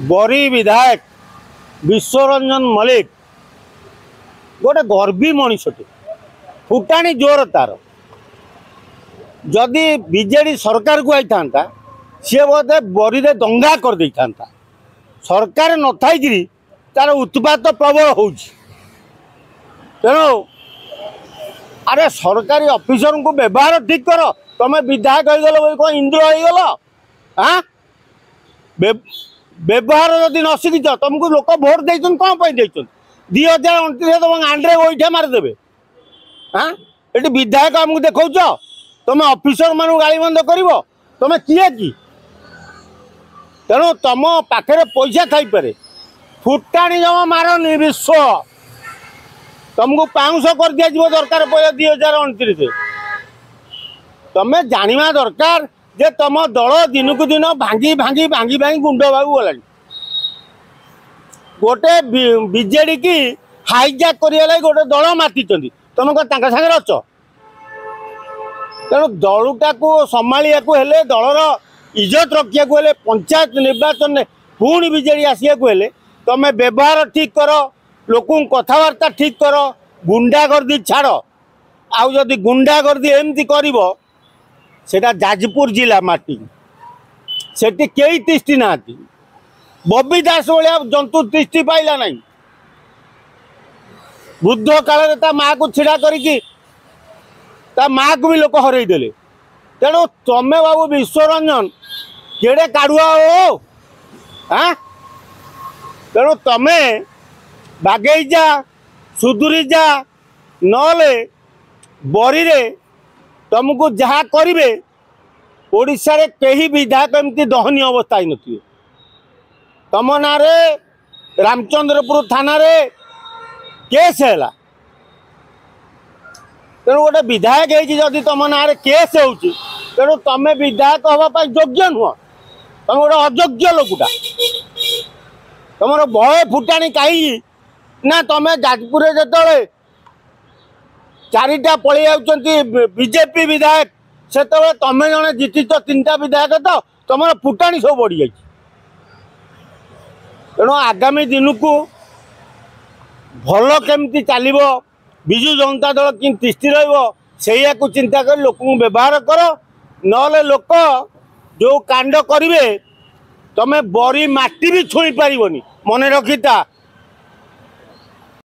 बरी विधायक विश्वरंजन मल्लिक गोटे गर्वी मनीषटे फुटाणी जोर तार जदि बीजेडी सरकार को आई था सी बोधे बरी रे दंगा कर दे था सरकार न थी तार उत्पात प्रबल हो तेणु अरे सरकारी ऑफिसर को व्यवहार ठीक कर तुम्हें विधायक हो गल इंद्र हो गल हाँ व्यवहार जदि न शिखिच तुमको लोक भोट दे कौन दे 2029 तुम आंड्रे गोईठा मारिदेवे हाँ ये विधायक आमको देखा तुम ऑफिसर मान गाड़ी बंद कर तुम किए कि तेणु तुम पाखे पैसा थी फुटाणी जमा मारनी विश्व तुमको 500 कर दिया दरकार पैसा 2029 तुम्हें जाना दरकार जे तुम दल दिन को दिन भांगी भांगी भांगी भांगी गुंड बाबू गला गोटे बीजेडी की हाईजैक कर गोटे दल माति तुम कौन सागर अच तेणु दलटा को संभालिया दलर इज्जत रखा पंचायत निर्वाचन में पुणी बीजेडी आसिया तुम व्यवहार ठीक कर लोक कथबार्ता ठीक कर गुंडागर्दी छाड़ आउ जदि गुंडागर्दी एमती कर सेटा जाजपुर जिला माटी सेठी कई तिष्टि ना बबी दास भाया जंतु तिष्टि पाइला नहीं बुद्ध काल माँ को छिड़ा करी माँ को भी लोक हरईदे तेणु तमें बाबू विश्वरंजन केड़े काढ़ुआ हो हाँ तेणु तमें बागेई जा सुधुरी जा नले बरी रे तुमको जहाँ करेंगे ओडिशा रे कहीं विधायक एमती दहनीय अवस्था ही नथिबे तुम ना रामचंद्रपुर थाना रे केस है तेणु गोटे विधायक जदि तुम ना केस हो तुम विधायक हाँपाई योग्य नुह तुम गोटे अयोग्य लोकटा तुम भय फुटाणी कहीं ना तुम जाजपुर जो चारिटा पलि बीजेपी विधायक से तुम जड़े जीतिच 3टा विधायक तो तुम फुटाणी सब बढ़ी जाए तेणु आगामी दिन को भल केमती चलो विजु जनता दल कि तिष्टि रहा को चिंता कर लोक व्यवहार कर नले लोक जो कांड करेंगे तुम बरी माटी भी छुई पारनी मन रखी था